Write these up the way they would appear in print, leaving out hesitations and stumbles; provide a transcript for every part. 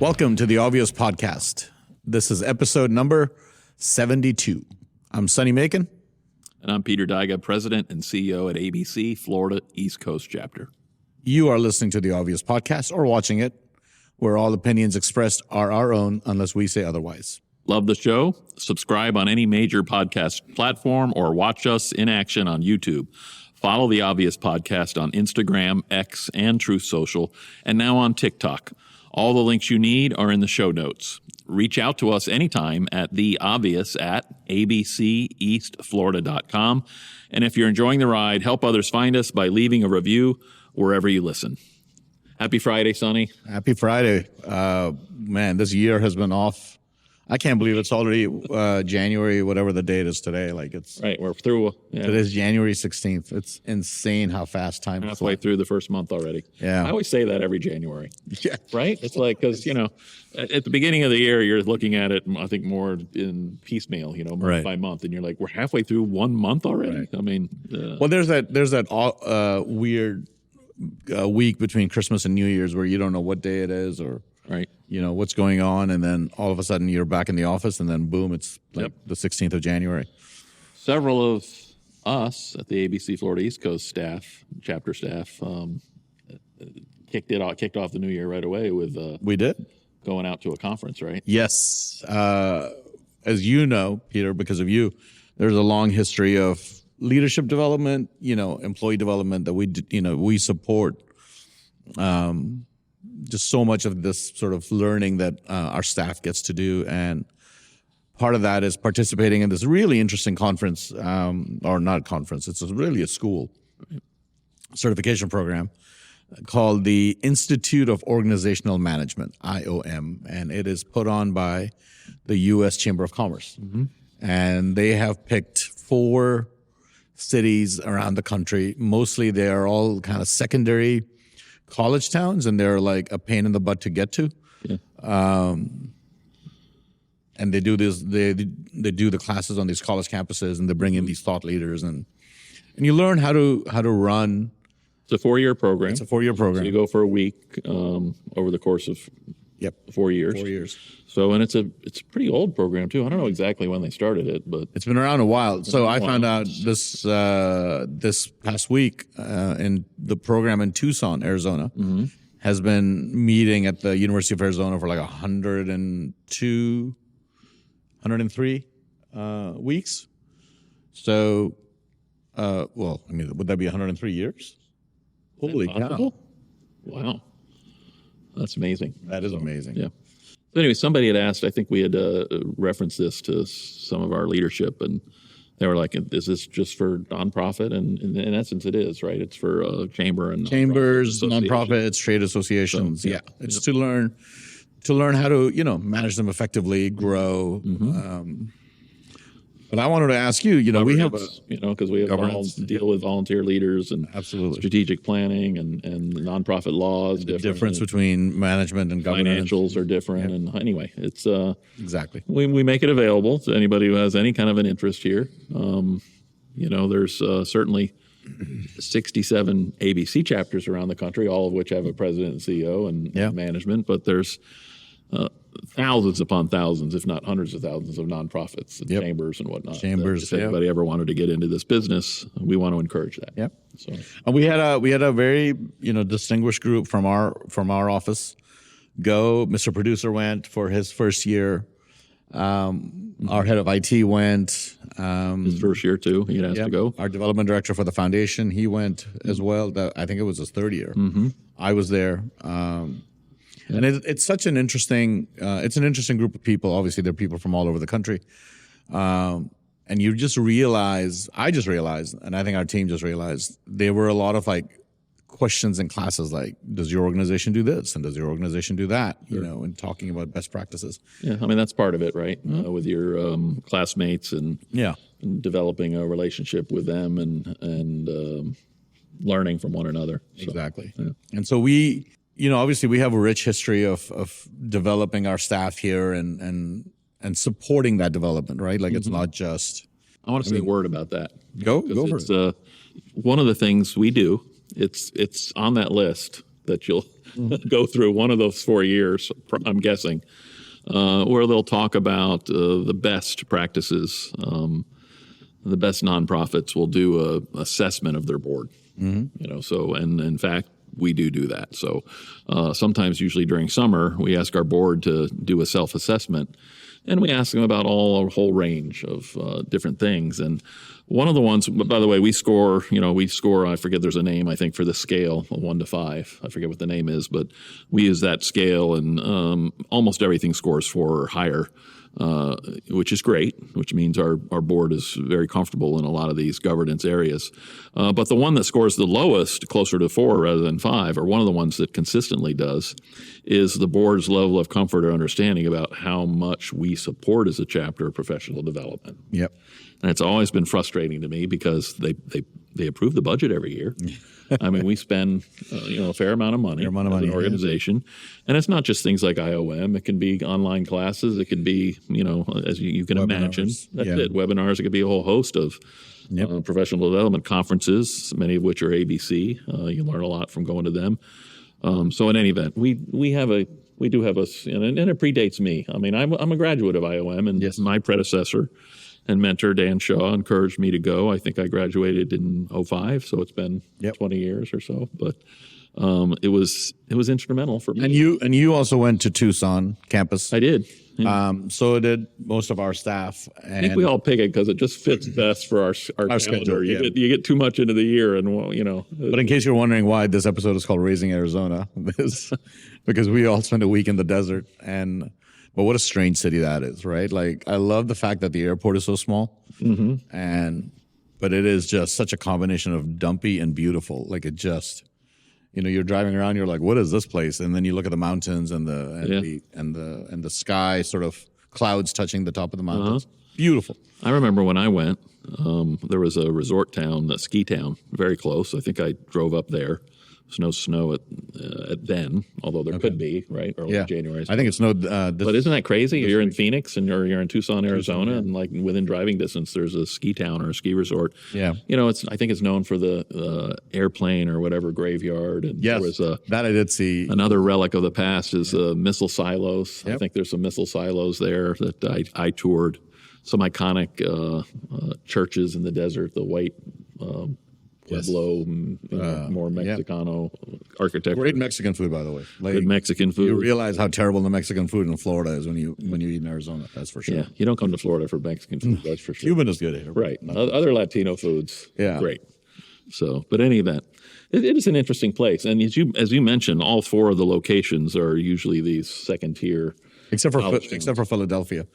Welcome to the Obvious Podcast. This is episode number 72. I'm Sonny Macon. And I'm Peter Dyga, President and CEO at ABC, Florida East Coast Chapter. You are listening to the Obvious Podcast or watching it, where all opinions expressed are our own unless we say otherwise. Love the show? Subscribe on any major podcast platform or watch us in action on YouTube. Follow the Obvious Podcast on Instagram, X, and Truth Social, and now on TikTok. All the links you need are in the show notes. Reach out to us anytime at theobvious@abceastflorida.com. And if you're enjoying the ride, help others find us by leaving a review wherever you listen. Happy Friday, Sonny. Happy Friday. Man, this year has been off. I can't believe it's already January, whatever the date is today. Like it's right. We're through. Yeah. It is January 16th. It's insane how fast time is. Halfway through the first month already. Yeah. I always say that every January. Yeah. Right? It's like, because, at the beginning of the year, you're looking at it, I think, more in piecemeal, month by month. And you're like, we're halfway through 1 month already? Right. I mean. Well, there's that weird week between Christmas and New Year's where you don't know what day it is or. Right. What's going on, and then all of a sudden you're back in the office, and then boom, it's like the 16th of January. Several of us at the ABC Florida East Coast staff, chapter staff, kicked off the new year right away with we did going out to a conference, right? Yes, as you know, Peter, because of you, there's a long history of leadership development, employee development that we support. Just so much of this sort of learning that our staff gets to do. And part of that is participating in this really interesting conference, or not conference, it's really a school certification program called the Institute of Organizational Management, IOM. And it is put on by the U.S. Chamber of Commerce. Mm-hmm. And they have picked 4 cities around the country. Mostly they are all kind of secondary college towns, and they're like a pain in the butt to get to. Yeah. And they do this. They do the classes on these college campuses, and they bring in these thought leaders, and you learn how to run. It's a 4-year program. It's a 4-year program. So you go for a week over the course of 4 years. 4 years. So, and it's a pretty old program too. I don't know exactly when they started it, but it's been around a while. So I found out this past week in the program in Tucson, Arizona, mm-hmm. has been meeting at the University of Arizona for like 103 weeks. So, would that be 103 years? Holy cow! Wow, that's amazing. That is amazing. Yeah. So anyway, somebody had asked, I think we had referenced this to some of our leadership, and they were like, is this just for nonprofit? And in essence, it is, right? It's for chambers, nonprofits, trade associations. So, it's to learn how to, manage them effectively, grow. Mm-hmm. But I wanted to ask you, we have because we deal with volunteer leaders and absolutely strategic planning and nonprofit laws. The difference between management and governance. Financials are different. Yeah. And anyway, it's exactly. We make it available to anybody who has any kind of an interest here. There's certainly 67 ABC chapters around the country, all of which have a president and CEO and management, but there's thousands upon thousands, if not hundreds of thousands of nonprofits and chambers and whatnot. If anybody ever wanted to get into this business, we want to encourage that. Yep. So, and we had a very distinguished group from our office go. Mr. Producer went for his first year. Our head of IT went. His first year too. He asked to go. Our development director for the foundation, he went as well. I think it was his 3rd year. Mm-hmm. I was there. And it's such an interesting, group of people. Obviously, there are people from all over the country. And you just realize, I just realized, and I think our team just realized, there were a lot of questions in classes like, does your organization do this? And does your organization do that? Sure. And talking about best practices. Yeah, I mean, that's part of it, right? Mm-hmm. With your classmates and developing a relationship with them and learning from one another. So, exactly. Yeah. And so we... obviously we have a rich history of developing our staff here and supporting that development, right? Like, it's not just... I want to say a word about that. Go for it. One of the things we do, it's on that list that you'll go through one of those 4 years, I'm guessing, where they'll talk about the best practices. The best nonprofits will do a assessment of their board. So, and in fact, we do that. So sometimes, usually during summer, we ask our board to do a self-assessment, and we ask them about a whole range of different things. And one of the ones, by the way, we score, I forget, there's a name, I think, for the scale, 1 to 5. I forget what the name is, but we use that scale, and almost everything scores 4 or higher. Which is great, which means our board is very comfortable in a lot of these governance areas. But the one that scores the lowest, closer to 4 rather than 5, or one of the ones that consistently does, is the board's level of comfort or understanding about how much we support as a chapter of professional development. Yep. And it's always been frustrating to me because they approve the budget every year. I mean, we spend a fair amount of money as an organization, and it's not just things like IOM. It can be online classes. It can be as you can imagine. That's it. Webinars. It could be a whole host of professional development conferences, many of which are ABC. You learn a lot from going to them. So in any event, we do have and it predates me. I mean, I'm a graduate of IOM, and my predecessor and mentor, Dan Shaw, encouraged me to go. I think I graduated in 2005, so it's been 20 years or so. But it was instrumental for me. And you also went to Tucson campus. I did. So did most of our staff. And I think we all pick it because it just fits best for our schedule. You get too much into the year, and But in case you're wondering why this episode is called Raising Arizona, because we all spent a week in the desert. But what a strange city that is, right? Like, I love the fact that the airport is so small, but it is just such a combination of dumpy and beautiful. Like, it just, you're driving around, you're like, what is this place? And then you look at the mountains and the sky, sort of clouds touching the top of the mountains. Beautiful. I remember when I went, there was a resort town, a ski town, very close. I think I drove up there. There's no snow at then, although there could be, right? Early January. I think it snowed. But isn't that crazy? You're in Phoenix and you're in Tucson, Arizona, and like within driving distance, there's a ski town or a ski resort. Yeah. I think it's known for the airplane or whatever graveyard. And yes, there was that I did see. Another relic of the past is missile silos. Yep. I think there's some missile silos there that I toured. Some iconic churches in the desert, the white Pueblo, more Mexicano architecture. Great Mexican food, by the way. Like, good Mexican food. You realize how terrible the Mexican food in Florida is when you eat in Arizona. That's for sure. Yeah, you don't come to Florida for Mexican food. That's for sure. Cuban is good here, right? Other Latino foods, great. So, but any event, it is an interesting place, and as you mentioned, all 4 of the locations are usually these second tier, except for Philadelphia.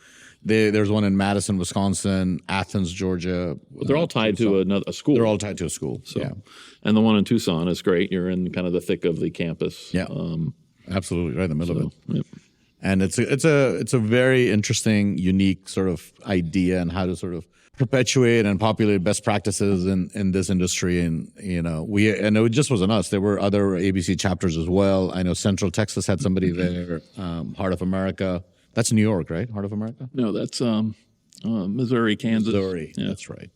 There's one in Madison, Wisconsin, Athens, Georgia. But they're all tied to a school. They're all tied to a school. So, and the one in Tucson is great. You're in kind of the thick of the campus. Yeah, absolutely, right in the middle of it. Yep. And it's a very interesting, unique sort of idea and how to sort of perpetuate and populate best practices in this industry. And it just wasn't us. There were other ABC chapters as well. I know Central Texas had somebody there. Heart of America. That's New York, right? Heart of America? No, that's Missouri, Kansas. Missouri, that's right.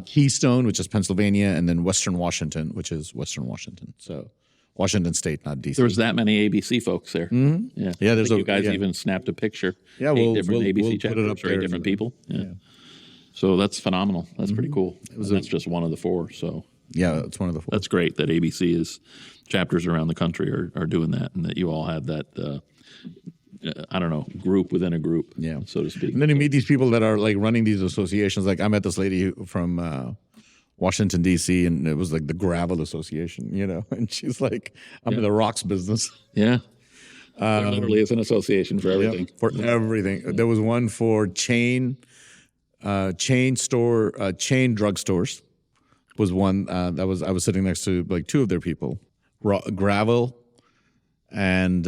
Keystone, which is Pennsylvania, and then Western Washington, which is Western Washington. So Washington State, not D.C. There was that many ABC folks there. Yeah, there's you guys even snapped a picture. Yeah, different ABC chapters, very different people. Yeah. So that's phenomenal. That's pretty cool. That's just one of the 4. So yeah, it's one of the 4. That's great that ABC is chapters around the country are doing that, and that you all have that. Group within a group, so to speak. And then you meet these people that are like running these associations. Like I met this lady from Washington, D.C., and it was like the Gravel Association, and she's like, I'm in the rocks business. Yeah. There literally is an association for everything. Yeah, for everything. There was one for chain drugstores. Was one I was sitting next to like 2 of their people, Gravel, and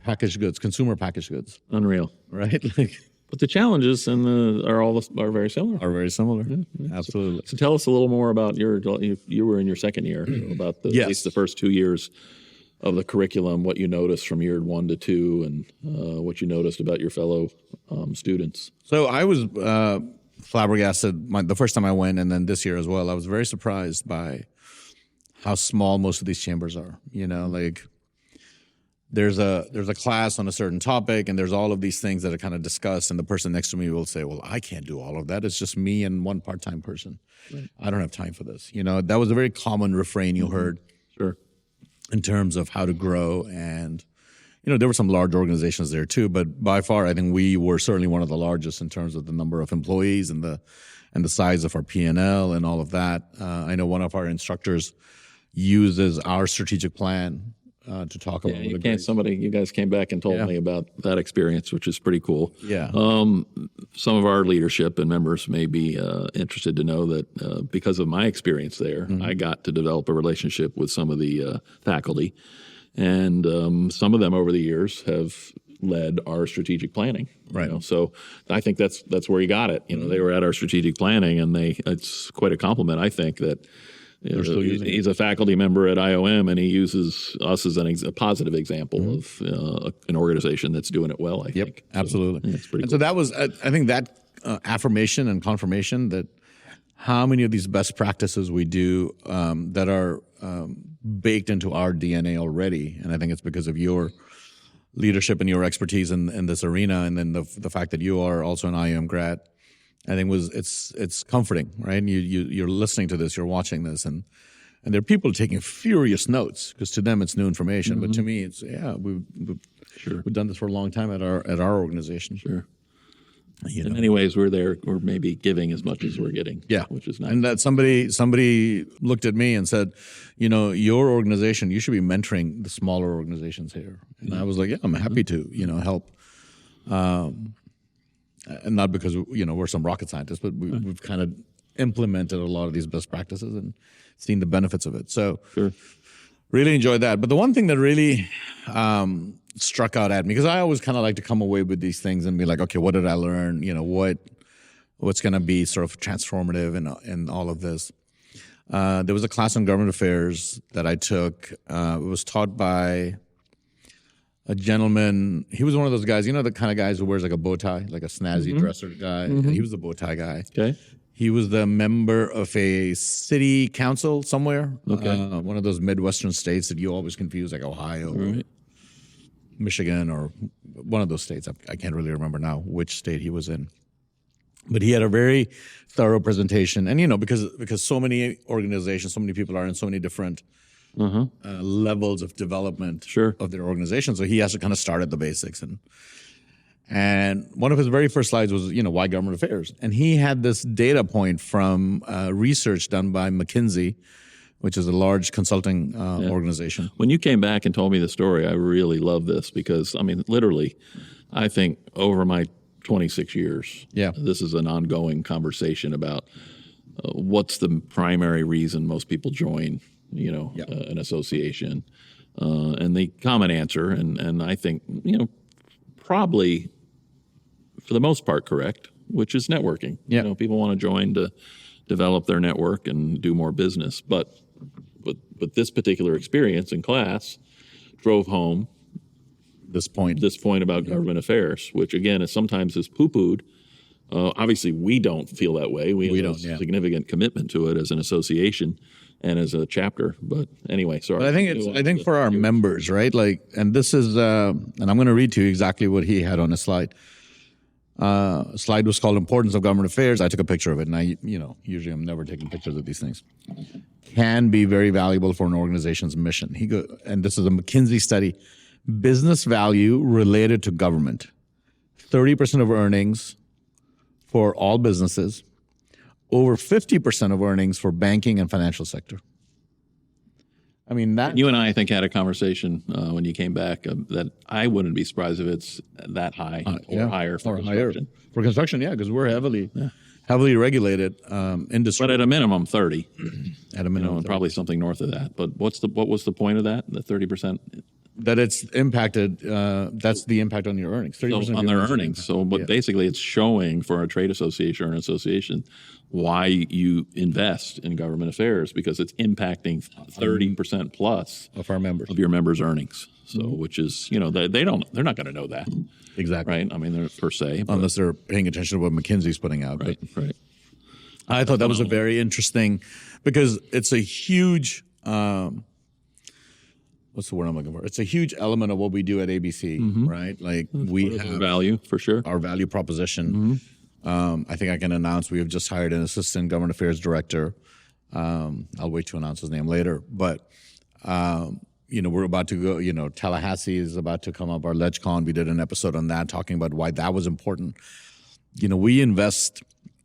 packaged goods, consumer packaged goods. Unreal, right? But the challenges are very similar. Are very similar. Yeah. Absolutely. So tell us a little more about you were in your second year, about at least the first 2 years of the curriculum, what you noticed from year 1 to 2, and what you noticed about your fellow students. So I was flabbergasted the first time I went, and then this year as well. I was very surprised by how small most of these chambers are. You know, like there's a class on a certain topic, and there's all of these things that are kind of discussed, and the person next to me will say, well, I can't do all of that. It's just me and one part-time person. Right. I don't have time for this. You know, that was a very common refrain you heard. Sure. In terms of how to grow. And, you know, there were some large organizations there too, but by far, I think we were certainly one of the largest in terms of the number of employees and the size of our P&L and all of that. I know one of our instructors uses our strategic plan to talk about. You guys came back and told me about that experience, which is pretty cool. Yeah. Some of our leadership and members may be interested to know that because of my experience there, I got to develop a relationship with some of the faculty, and some of them over the years have led our strategic planning. Right. You know? So I think that's where he got it. You know, they were at our strategic planning, and it's quite a compliment, I think, that. He's a faculty member at IOM, and he uses us as a positive example of an organization that's doing it well, I think. Absolutely. So, it's pretty cool. So that was, I think that affirmation and confirmation that how many of these best practices we do that are baked into our DNA already, and I think it's because of your leadership and your expertise in this arena, and then the fact that you are also an IOM grad, I think it's comforting, right? You're listening to this, you're watching this, and there are people taking furious notes because to them it's new information, but to me it's we've done this for a long time at our organization. Sure. In many ways, we're maybe giving as much as we're getting. Yeah, which is nice. And that somebody looked at me and said, you know, your organization, you should be mentoring the smaller organizations here. And I was like, yeah, I'm happy to, you know, help. And not because, you know, we're some rocket scientists, but we've kind of implemented a lot of these best practices and seen the benefits of it. So really enjoyed that. But the one thing that really struck out at me, because I always kind of like to come away with these things and be like, okay, what did I learn? You know, what's going to be sort of transformative in all of this? There was a class on government affairs that I took. It was taught by a gentleman. He was one of those guys, you know, the kind of guys who wears like a bow tie, like a snazzy dresser guy. And he was the bow tie guy. Okay. He was the member of a city council somewhere. Okay. One of those Midwestern states that you always confuse, like Ohio, or Michigan, or one of those states. I can't really remember now which state he was in. But he had a very thorough presentation. And, you know, because so many organizations, so many people are in so many different levels of development of their organization. So he has to kind of start at the basics. And one of his very first slides was, you know, why government affairs? And he had this data point from research done by McKinsey, which is a large consulting organization. When you came back and told me the story, I really love this because, I mean, literally, I think over my 26 years, this is an ongoing conversation about what's the primary reason most people join an association. And the common answer, and I think, you know, probably for the most part correct, which is networking. You know, people want to join to develop their network and do more business. But this particular experience in class drove home this point about government affairs, which again is sometimes poo-pooed. Obviously, we don't feel that way. We have a significant commitment to it as an association and as a chapter. But anyway, sorry. But I think for our members, right? Like, and this is, and I'm going to read to you exactly what he had on his slide. Slide was called "Importance of Government Affairs." I took a picture of it, and usually I'm never taking pictures of these things. Can be very valuable for an organization's mission. And this is a McKinsey study. Business value related to government. 30% of earnings for all businesses. Over 50% of earnings for banking and financial sector. I mean, that you and I think had a conversation when you came back that I wouldn't be surprised if it's that high or higher for construction. For construction, because we're heavily regulated industry. But at a minimum, 30. At a minimum, and probably something north of that. But what was the point of that? The 30%. That it's impacted. That's the impact on your earnings. 30% on their earnings. So, but basically, it's showing for a trade association or an association why you invest in government affairs because it's impacting 30% plus of our members of your members' earnings. So, which is they're not going to know that exactly, right? I mean, they're per se, unless they're paying attention to what McKinsey's putting out. Right. I thought that was a very interesting because it's a huge what's the word I'm looking for? It's a huge element of what we do at ABC, right? Like we have value for sure. our value proposition. I think I can announce we have just hired an assistant government affairs director. I'll wait to announce his name later, but we're about to go. Tallahassee is about to come up. Our LegCon, we did an episode on that, talking about why that was important. We invest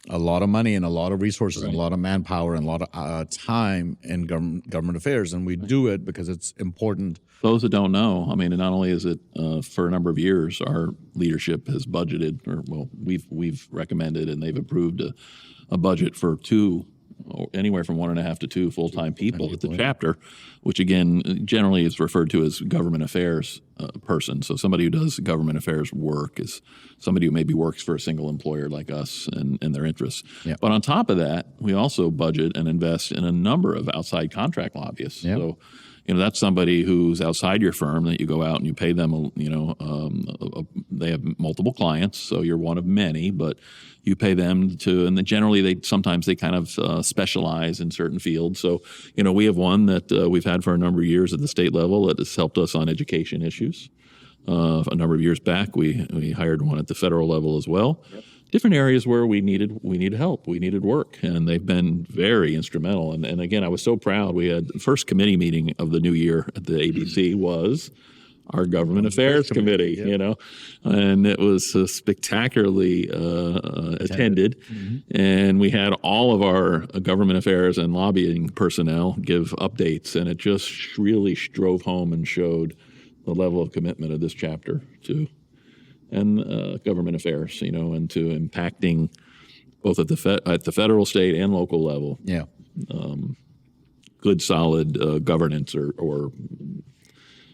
a lot of money and a lot of resources and a lot of manpower and a lot of time in government affairs, and we do it because it's important. Those that don't know, I mean, not only is it for a number of years, our leadership has budgeted, we've recommended, and they've approved a budget for anywhere from 1.5 to 2 full-time people at the chapter, which again generally is referred to as government affairs person. So somebody who does government affairs work is somebody who maybe works for a single employer like us and their interests. Yeah. But on top of that, we also budget and invest in a number of outside contract lobbyists. Yeah. So that's somebody who's outside your firm that you go out and you pay them, they have multiple clients, so you're one of many, but you pay them and then generally they kind of specialize in certain fields. So, we have one that we've had for a number of years at the state level that has helped us on education issues. A number of years back, we hired one at the federal level as well. Yep. Different areas where we needed help, we needed work, and they've been very instrumental. And again, I was so proud. We had the first committee meeting of the new year at the ABC was our government affairs committee, and it was spectacularly attended. And we had all of our government affairs and lobbying personnel give updates, and it just really drove home and showed the level of commitment of this chapter to government affairs, and to impacting both at the federal, state, and local level. Yeah, good, solid governance or.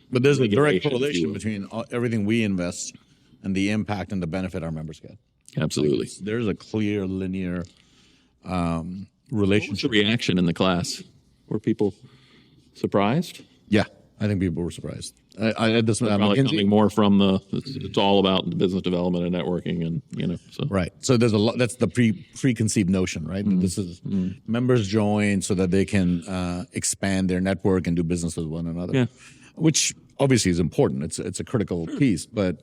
But there's a direct correlation between everything we invest and the impact and the benefit our members get. Absolutely, there's a clear linear relationship. What was the reaction in the class? Were people surprised? Yeah, I think people were surprised. Probably coming more from it's all about business development and networking, and so. Right. So there's a lot. That's the preconceived notion, right? This is members join so that they can expand their network and do business with one another. Yeah. Which obviously is important. It's a critical piece, and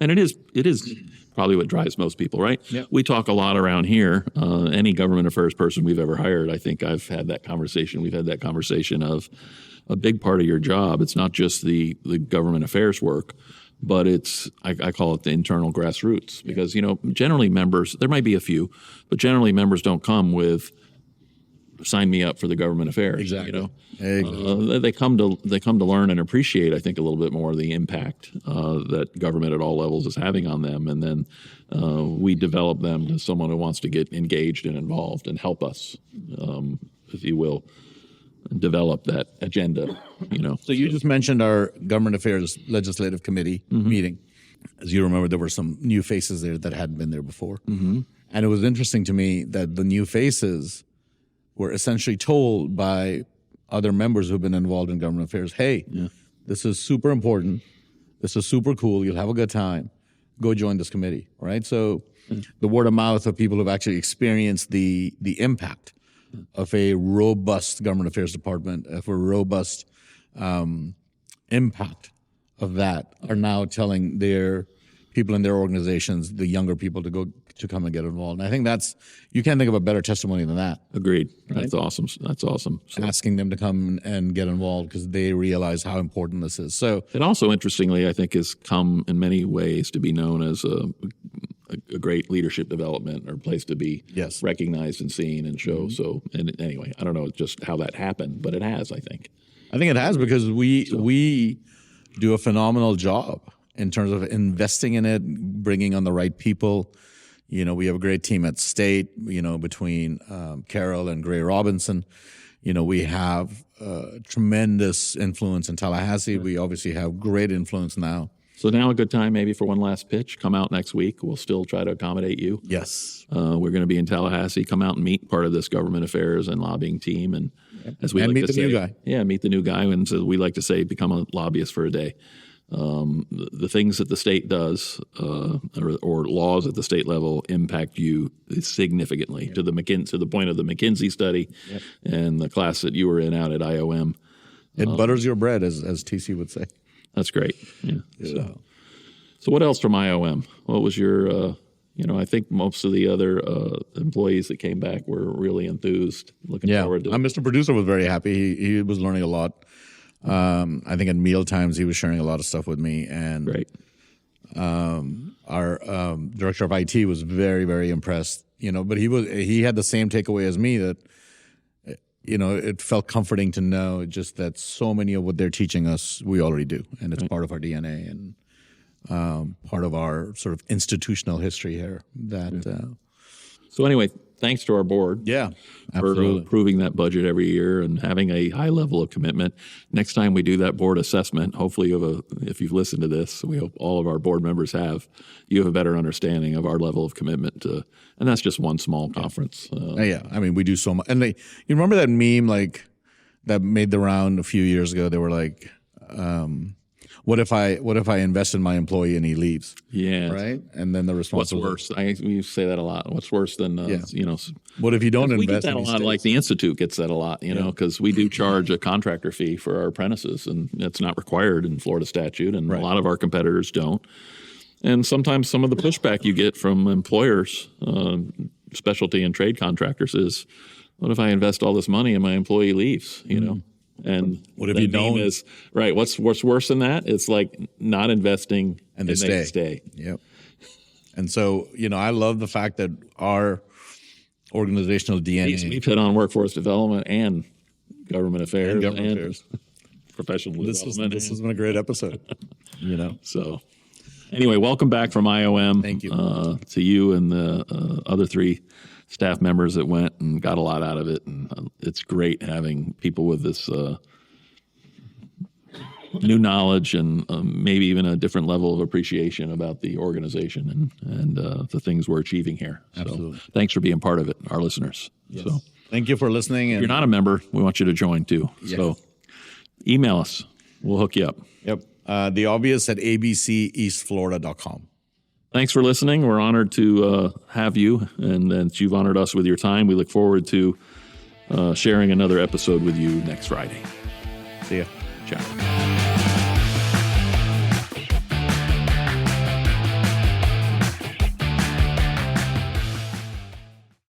it is probably what drives most people, right? Yeah. We talk a lot around here. Any government affairs person we've ever hired, I think I've had that conversation. We've had that conversation of a big part of your job. It's not just the government affairs work, but it's I call it the internal grassroots, because generally members, there might be a few, but generally members don't come with sign me up for the government affairs. Exactly. Exactly. They come to learn and appreciate, I think, a little bit more the impact that government at all levels is having on them, and then we develop them to someone who wants to get engaged and involved and help us, if you will, develop that agenda. So you just mentioned our government affairs legislative committee meeting. As you remember, there were some new faces there that hadn't been there before, and it was interesting to me that the new faces were essentially told by other members who've been involved in government affairs, hey, this is super important. This is super cool. You'll have a good time. Go join this committee, right? So the word of mouth of people who've actually experienced the impact of a robust government affairs department, of a robust impact of that, are now telling their people in their organizations, the younger people, to come and get involved. And I think you can't think of a better testimony than that. Agreed. Right? That's awesome. So asking them to come and get involved because they realize how important this is. So it also, interestingly, I think, has come in many ways to be known as a great leadership development or place to be recognized and seen and show. So, and anyway, I don't know just how that happened, but it has, I think. I think it has, because we do a phenomenal job in terms of investing in it, bringing on the right people. We have a great team at state, between Carol and Gray Robinson. We have tremendous influence in Tallahassee. We obviously have great influence now. So now a good time maybe for one last pitch. Come out next week. We'll still try to accommodate you. Yes. We're going to be in Tallahassee. Come out and meet part of this government affairs and lobbying team. And as we like meet to say, new guy. Yeah, meet the new guy. And so we like to say, become a lobbyist for a day. The things that the state does or laws at the state level impact you significantly to the point of the McKinsey study and the class that you were in out at IOM. It butters your bread, as TC would say. That's great. Yeah. So what else from IOM? What was your, I think most of the other employees that came back were really enthused, looking forward to it. Mr. Producer was very happy. He was learning a lot. I think at meal times he was sharing a lot of stuff with me. And Great. Our director of IT was very, very impressed. But he had the same takeaway as me, that it felt comforting to know just that so many of what they're teaching us we already do, and it's part of our DNA and part of our sort of institutional history here. So anyway, thanks to our board. Yeah, for approving that budget every year and having a high level of commitment. Next time we do that board assessment, hopefully if you've listened to this, we hope all of our board members you have a better understanding of our level of commitment to, and that's just one small conference. I mean, we do so much. And you remember that meme that made the round a few years ago? They were like, what if I invest in my employee and he leaves? Yeah. Right. And then the response What's worse? We say that a lot. What's worse than what if you don't invest? We get that a lot. Like the Institute gets that a lot. Because we do charge a contractor fee for our apprentices, and it's not required in Florida statute, and a lot of our competitors don't. And sometimes some of the pushback you get from employers, specialty and trade contractors, is, what if I invest all this money and my employee leaves? And what if you don't? Is, right. What's worse than that? It's like not investing and they stay. Yep. And so, I love the fact that our organizational DNA. We've hit on workforce development and government affairs and professional development. This has been a great episode. So anyway, welcome back from IOM. Thank you. To you and the other 3 staff members that went and got a lot out of it. And it's great having people with this new knowledge and maybe even a different level of appreciation about the organization and the things we're achieving here. Absolutely. So thanks for being part of it, our listeners. Yes. So thank you for listening. If you're not a member, we want you to join too. Yes. So email us. We'll hook you up. Yep. The obvious at abceastflorida.com. Thanks for listening. We're honored to have you, and that you've honored us with your time. We look forward to sharing another episode with you next Friday. See ya. Ciao.